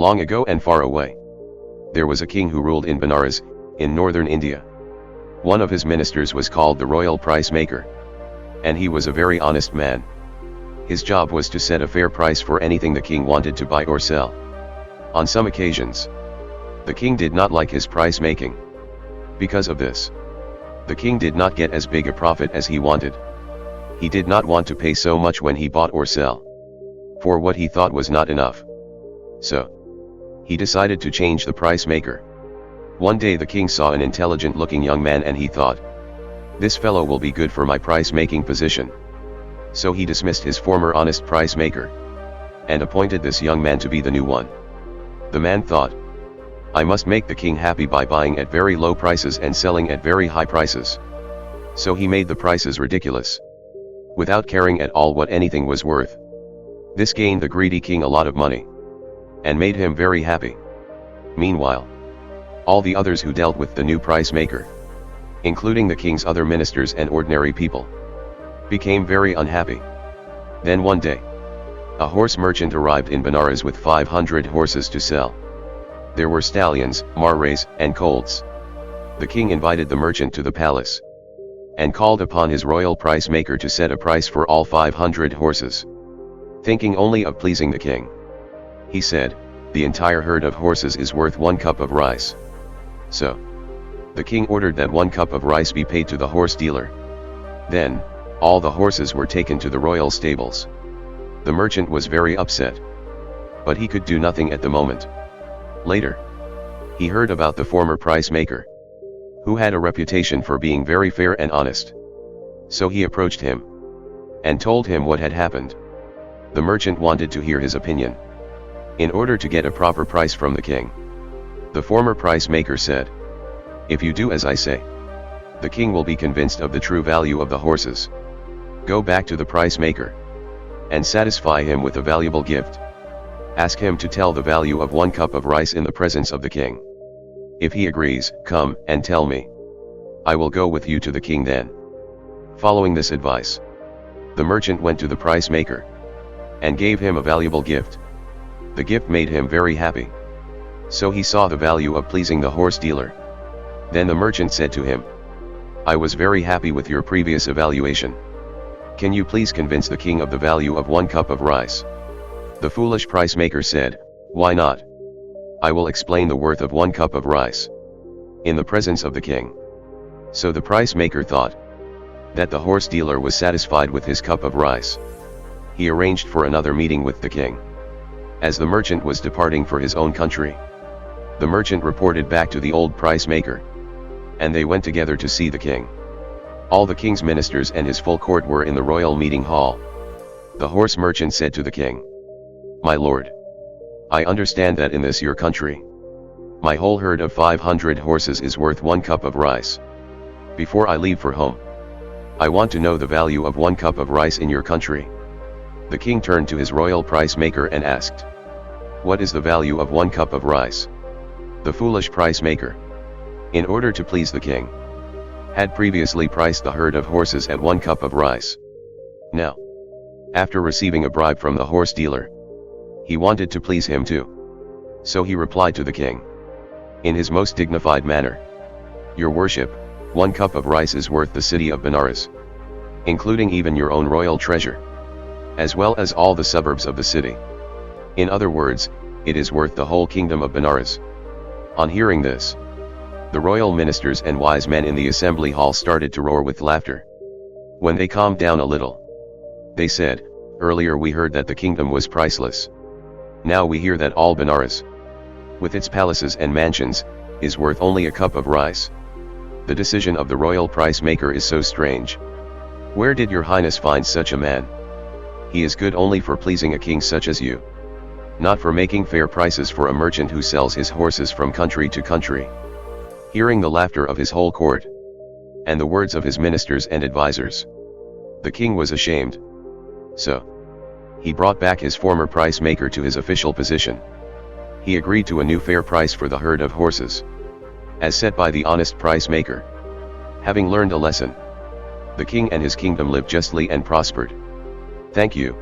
Long ago and far away, there was a king who ruled in Benares, in northern India. One of his ministers was called the royal price maker, and he was a very honest man. His job was to set a fair price for anything the king wanted to buy or sell. On some occasions, the king did not like his price making. Because of this, the king did not get as big a profit as he wanted. He did not want to pay so much when he bought or sell, for what he thought was not enough. So, he decided to change the price maker. One day the king saw an intelligent-looking young man and he thought, "This fellow will be good for my price-making position." So he dismissed his former honest price maker, and appointed this young man to be the new one. The man thought, "I must make the king happy by buying at very low prices and selling at very high prices." So he made the prices ridiculous, without caring at all what anything was worth. This gained the greedy king a lot of money, and made him very happy. Meanwhile, all the others who dealt with the new price maker, including the king's other ministers and ordinary people, became very unhappy. Then one day, a horse merchant arrived in Benares with 500 horses to sell. There were stallions, mares, and colts. The king invited the merchant to the palace, and called upon his royal price maker to set a price for all 500 horses. Thinking only of pleasing the king, he said, "The entire herd of horses is worth 1 cup of rice." So, the king ordered that 1 cup of rice be paid to the horse dealer. Then, all the horses were taken to the royal stables. The merchant was very upset, but he could do nothing at the moment. Later, he heard about the former price maker, who had a reputation for being very fair and honest. So he approached him, and told him what had happened. The merchant wanted to hear his opinion, in order to get a proper price from the king. The former price maker said, "If you do as I say, the king will be convinced of the true value of the horses. Go back to the price maker, and satisfy him with a valuable gift. Ask him to tell the value of 1 cup of rice in the presence of the king. If he agrees, come and tell me. I will go with you to the king then." Following this advice, the merchant went to the price maker, and gave him a valuable gift. The gift made him very happy. So he saw the value of pleasing the horse dealer. Then the merchant said to him, "I was very happy with your previous evaluation. Can you please convince the king of the value of 1 cup of rice?" The foolish price maker said, "Why not? I will explain the worth of 1 cup of rice, in the presence of the king." So the price maker thought that the horse dealer was satisfied with his cup of rice. He arranged for another meeting with the king. As the merchant was departing for his own country, the merchant reported back to the old price maker, and they went together to see the king. All the king's ministers and his full court were in the royal meeting hall. The horse merchant said to the king, "My lord, I understand that in this your country, my whole herd of 500 horses is worth 1 cup of rice. Before I leave for home, I want to know the value of 1 cup of rice in your country." The king turned to his royal price maker and asked, "What is the value of 1 cup of rice?" The foolish price maker, in order to please the king, had previously priced the herd of horses at 1 cup of rice. Now, after receiving a bribe from the horse dealer, he wanted to please him too. So he replied to the king, in his most dignified manner, "Your worship, 1 cup of rice is worth the city of Benares, including even your own royal treasure, as well as all the suburbs of the city. In other words, it is worth the whole kingdom of Benares." On hearing this, the royal ministers and wise men in the assembly hall started to roar with laughter. When they calmed down a little, they said, "Earlier we heard that the kingdom was priceless. Now we hear that all Benares, with its palaces and mansions, is worth only a cup of rice. The decision of the royal price maker is so strange. Where did your highness find such a man? He is good only for pleasing a king such as you, not for making fair prices for a merchant who sells his horses from country to country." Hearing the laughter of his whole court, and the words of his ministers and advisors, the king was ashamed. So, he brought back his former price maker to his official position. He agreed to a new fair price for the herd of horses, as set by the honest price maker. Having learned a lesson, the king and his kingdom lived justly and prospered. Thank you.